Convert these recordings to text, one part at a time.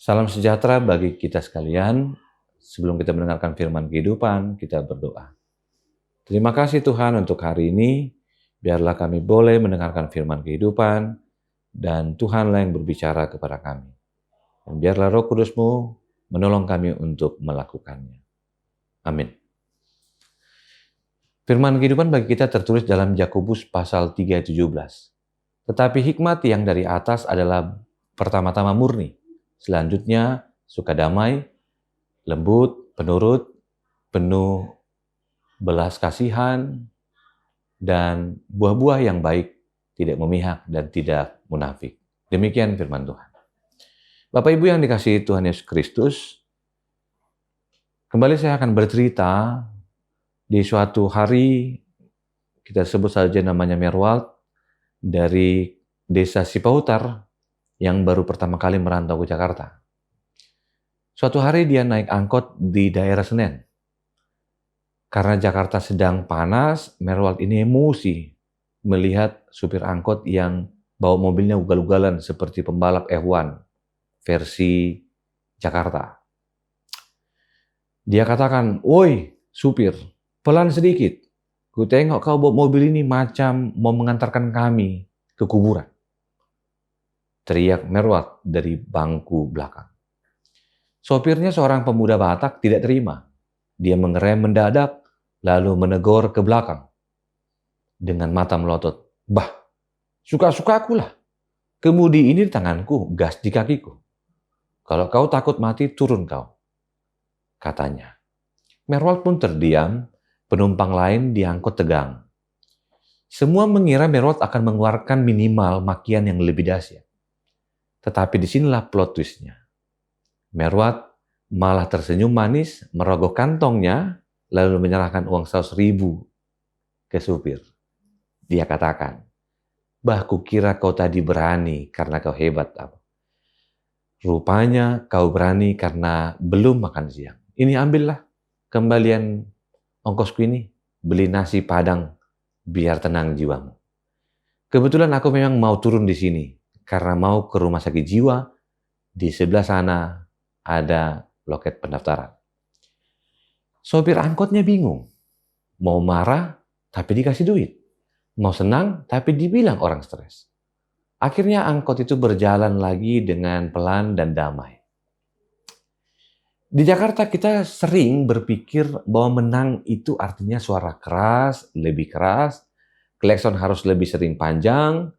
Salam sejahtera bagi kita sekalian. Sebelum kita mendengarkan firman kehidupan, kita berdoa. Terima kasih Tuhan untuk hari ini. Biarlah kami boleh mendengarkan firman kehidupan dan Tuhanlah yang berbicara kepada kami. Dan biarlah Roh Kudus-Mu menolong kami untuk melakukannya. Amin. Firman kehidupan bagi kita tertulis dalam Yakobus pasal 3 ayat 17. Tetapi hikmat yang dari atas adalah pertama-tama murni, selanjutnya suka damai, lembut, penurut, penuh belas kasihan, dan buah-buah yang baik, tidak memihak dan tidak munafik. Demikian firman Tuhan. Bapak Ibu yang dikasihi Tuhan Yesus Kristus, kembali saya akan bercerita di suatu hari, kita sebut saja namanya Merwald, dari desa Sipautar yang baru pertama kali merantau ke Jakarta. Suatu hari dia naik angkot di daerah Senen. Karena Jakarta sedang panas, Merwald ini emosi melihat supir angkot yang bawa mobilnya ugal-ugalan seperti pembalap F1 versi Jakarta. Dia katakan, "Woi supir, pelan sedikit. Ku tengok kau bawa mobil ini macam mau mengantarkan kami ke kuburan." Teriak Merwald dari bangku belakang. Sopirnya seorang pemuda Batak tidak terima. Dia mengerem mendadak, lalu menegur ke belakang. Dengan mata melotot, "Bah, suka-sukaku lah. Kemudi ini di tanganku, gas di kakiku. Kalau kau takut mati, turun kau," katanya. Merwald pun terdiam, penumpang lain diangkut tegang. Semua mengira Merwald akan mengeluarkan minimal makian yang lebih dahsyat. Tetapi disinilah plot twist-nya. Merwald malah tersenyum manis, merogoh kantongnya, lalu menyerahkan uang 100.000 ke supir. Dia katakan, "Bah, kukira kau tadi berani karena kau hebat. Rupanya kau berani karena belum makan siang. Ini ambillah kembalian ongkosku ini, beli nasi Padang biar tenang jiwamu. Kebetulan aku memang mau turun di sini karena mau ke rumah sakit jiwa. Di sebelah sana ada loket pendaftaran." Sopir angkotnya bingung. Mau marah tapi dikasih duit. Mau senang tapi dibilang orang stres. Akhirnya angkot itu berjalan lagi dengan pelan dan damai. Di Jakarta kita sering berpikir bahwa menang itu artinya suara keras, lebih keras, klakson harus lebih sering panjang,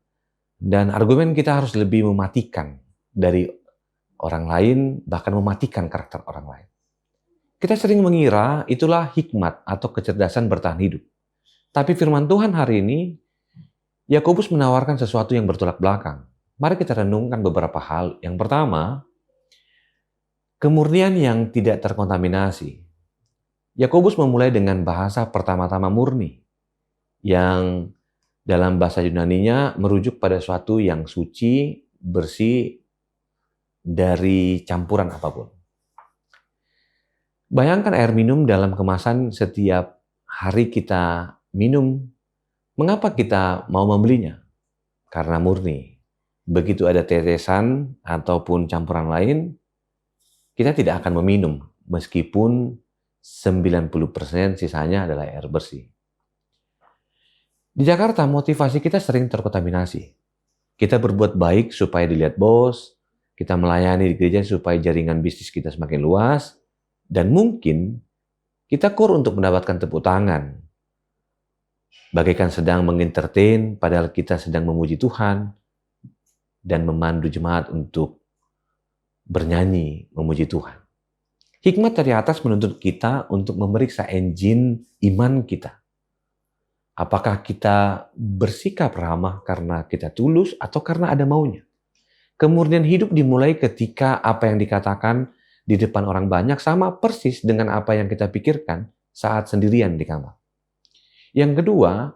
dan argumen kita harus lebih mematikan dari orang lain, bahkan mematikan karakter orang lain. Kita sering mengira itulah hikmat atau kecerdasan bertahan hidup. Tapi firman Tuhan hari ini, Yakobus menawarkan sesuatu yang bertolak belakang. Mari kita renungkan beberapa hal. Yang pertama, kemurnian yang tidak terkontaminasi. Yakobus memulai dengan bahasa pertama-tama murni, yang dalam bahasa Yunaninya merujuk pada sesuatu yang suci, bersih, dari campuran apapun. Bayangkan air minum dalam kemasan setiap hari kita minum. Mengapa kita mau membelinya? Karena murni. Begitu ada tetesan ataupun campuran lain, kita tidak akan meminum meskipun 90% sisanya adalah air bersih. Di Jakarta motivasi kita sering terkontaminasi. Kita berbuat baik supaya dilihat bos, kita melayani di gereja supaya jaringan bisnis kita semakin luas, dan mungkin kita kur untuk mendapatkan tepuk tangan. Bagaikan sedang mengentertain, padahal kita sedang memuji Tuhan dan memandu jemaat untuk bernyanyi memuji Tuhan. Hikmat dari atas menuntut kita untuk memeriksa engine iman kita. Apakah kita bersikap ramah karena kita tulus atau karena ada maunya? Kemurnian hidup dimulai ketika apa yang dikatakan di depan orang banyak sama persis dengan apa yang kita pikirkan saat sendirian di kamar. Yang kedua,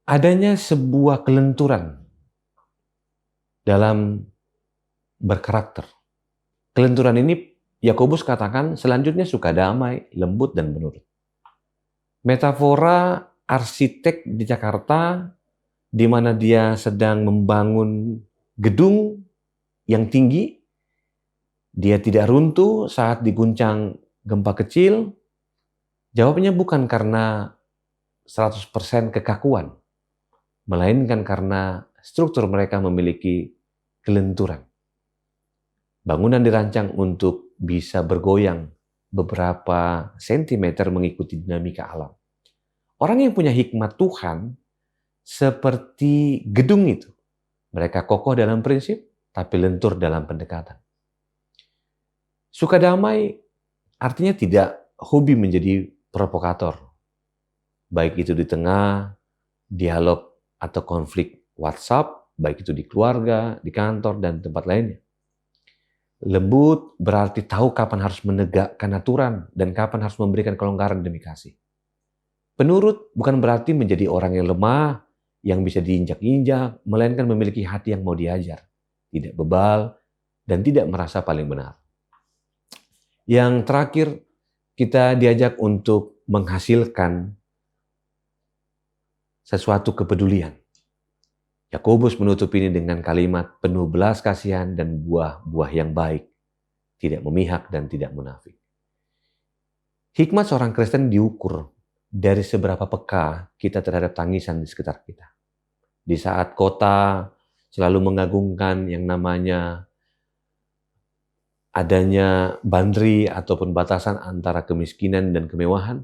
adanya sebuah kelenturan dalam berkarakter. Kelenturan ini Yakobus katakan selanjutnya suka damai, lembut, dan penurut. Metafora arsitek di Jakarta di mana dia sedang membangun gedung yang tinggi, Dia tidak runtuh saat diguncang gempa kecil. Jawabnya bukan karena 100% kekakuan, melainkan karena struktur mereka memiliki kelenturan. Bangunan dirancang untuk bisa bergoyang beberapa sentimeter mengikuti dinamika alam. Orang yang punya hikmat Tuhan seperti gedung itu. Mereka kokoh dalam prinsip, tapi lentur dalam pendekatan. Suka damai artinya tidak hobi menjadi provokator. Baik itu di tengah dialog atau konflik WhatsApp, baik itu di keluarga, di kantor, dan tempat lainnya. Lembut berarti tahu kapan harus menegakkan aturan dan kapan harus memberikan kelonggaran demi kasih. Penurut bukan berarti menjadi orang yang lemah, yang bisa diinjak-injak, melainkan memiliki hati yang mau diajar, tidak bebal, dan tidak merasa paling benar. Yang terakhir, kita diajak untuk menghasilkan sesuatu kepedulian. Yakobus menutup ini dengan kalimat penuh belas kasihan dan buah-buah yang baik, tidak memihak dan tidak munafik. Hikmat seorang Kristen diukur dari seberapa peka kita terhadap tangisan di sekitar kita. Di saat kota selalu mengagungkan yang namanya adanya boundary ataupun batasan antara kemiskinan dan kemewahan,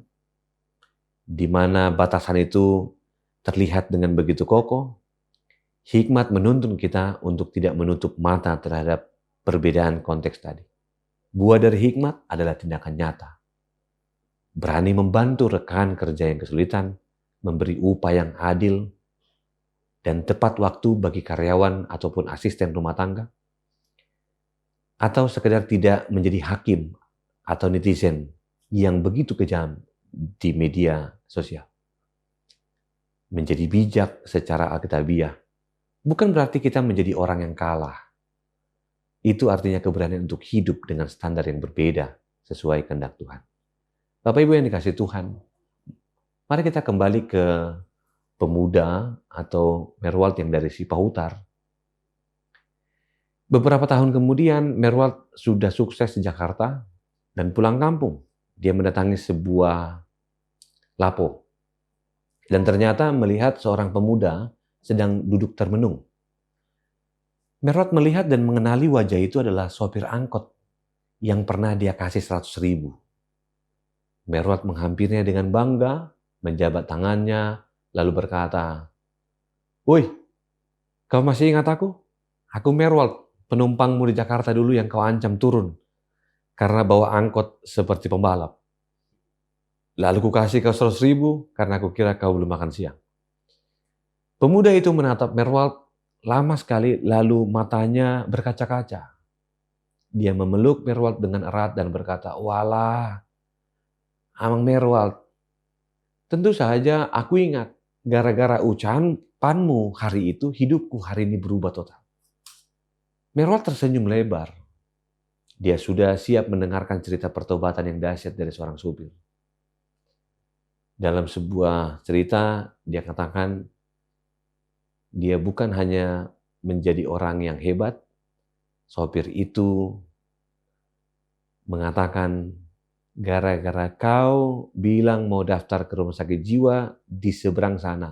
di mana batasan itu terlihat dengan begitu kokoh, hikmat menuntun kita untuk tidak menutup mata terhadap perbedaan konteks tadi. Buah dari hikmat adalah tindakan nyata. Berani membantu rekan kerja yang kesulitan, memberi upah yang adil, dan tepat waktu bagi karyawan ataupun asisten rumah tangga, atau sekedar tidak menjadi hakim atau netizen yang begitu kejam di media sosial. Menjadi bijak secara alkitabiah bukan berarti kita menjadi orang yang kalah. Itu artinya keberanian untuk hidup dengan standar yang berbeda sesuai kehendak Tuhan. Bapak Ibu yang dikasihi Tuhan, mari kita kembali ke pemuda atau Merwald yang dari Cipahutar. Beberapa tahun kemudian, Merwald sudah sukses di Jakarta dan pulang kampung. Dia mendatangi sebuah lapo. Dan ternyata melihat seorang pemuda sedang duduk termenung. Merwald melihat dan mengenali wajah itu adalah sopir angkot yang pernah dia kasih 100.000. Merwald menghampirinya dengan bangga, menjabat tangannya, lalu berkata, "Woi, kau masih ingat aku? Aku Merwald, penumpangmu di Jakarta dulu yang kau ancam turun karena bawa angkot seperti pembalap. Lalu ku kasih kau 100.000 karena aku kira kau belum makan siang." Pemuda itu menatap Merwald lama sekali, lalu matanya berkaca-kaca. Dia memeluk Merwald dengan erat dan berkata, "Walah, Amang Merwald, tentu saja aku ingat, gara-gara ucapanmu hari itu, hidupku hari ini berubah total." Merwald tersenyum lebar. Dia sudah siap mendengarkan cerita pertobatan yang dahsyat dari seorang supir. Dalam sebuah cerita, dia katakan, dia bukan hanya menjadi orang yang hebat, sopir itu mengatakan, gara-gara kau bilang mau daftar ke rumah sakit jiwa di seberang sana.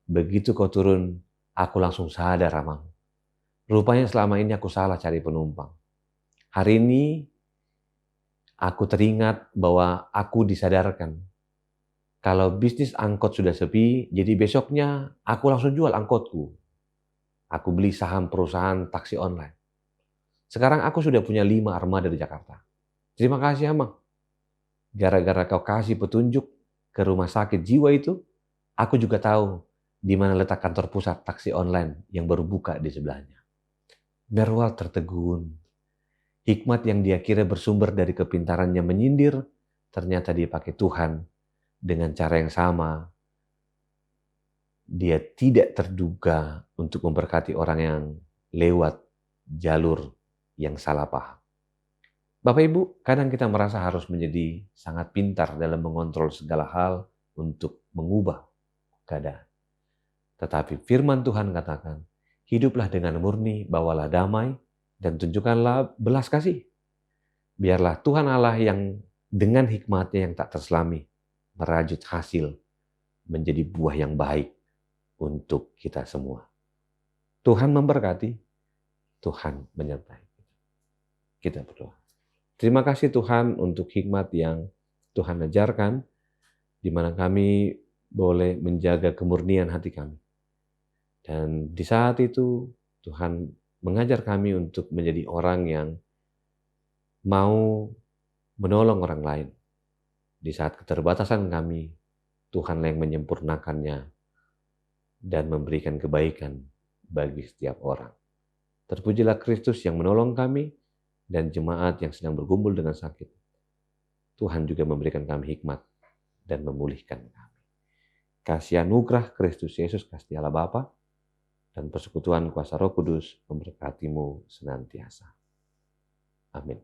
Begitu kau turun, aku langsung sadar, Amang. Rupanya selama ini aku salah cari penumpang. Hari ini aku teringat bahwa aku disadarkan. Kalau bisnis angkot sudah sepi, jadi besoknya aku langsung jual angkotku. Aku beli saham perusahaan taksi online. Sekarang aku sudah punya 5 armada di Jakarta. Terima kasih, Amang. Gara-gara kau kasih petunjuk ke rumah sakit jiwa itu, aku juga tahu di mana letak kantor pusat taksi online yang baru buka di sebelahnya. Merwald tertegun. Hikmat yang dia kira bersumber dari kepintarannya menyindir, ternyata dipakai Tuhan dengan cara yang sama. Dia tidak terduga untuk memberkati orang yang lewat jalur yang salah paham. Bapak Ibu, kadang kita merasa harus menjadi sangat pintar dalam mengontrol segala hal untuk mengubah keadaan. Tetapi firman Tuhan katakan, hiduplah dengan murni, bawalah damai, dan tunjukkanlah belas kasih. Biarlah Tuhan Allah yang dengan hikmat-Nya yang tak terselami merajut hasil menjadi buah yang baik untuk kita semua. Tuhan memberkati, Tuhan menyertai. Kita berdoa. Terima kasih Tuhan untuk hikmat yang Tuhan ajarkan, di mana kami boleh menjaga kemurnian hati kami. Dan di saat itu Tuhan mengajar kami untuk menjadi orang yang mau menolong orang lain. Di saat keterbatasan kami, Tuhan yang menyempurnakannya dan memberikan kebaikan bagi setiap orang. Terpujilah Kristus yang menolong kami dan jemaat yang sedang bergumul dengan sakit. Tuhan juga memberikan kami hikmat dan memulihkan kami. Kasih anugerah Kristus Yesus, kasih Allah Bapa, dan persekutuan kuasa Roh Kudus memberkatimu senantiasa. Amin.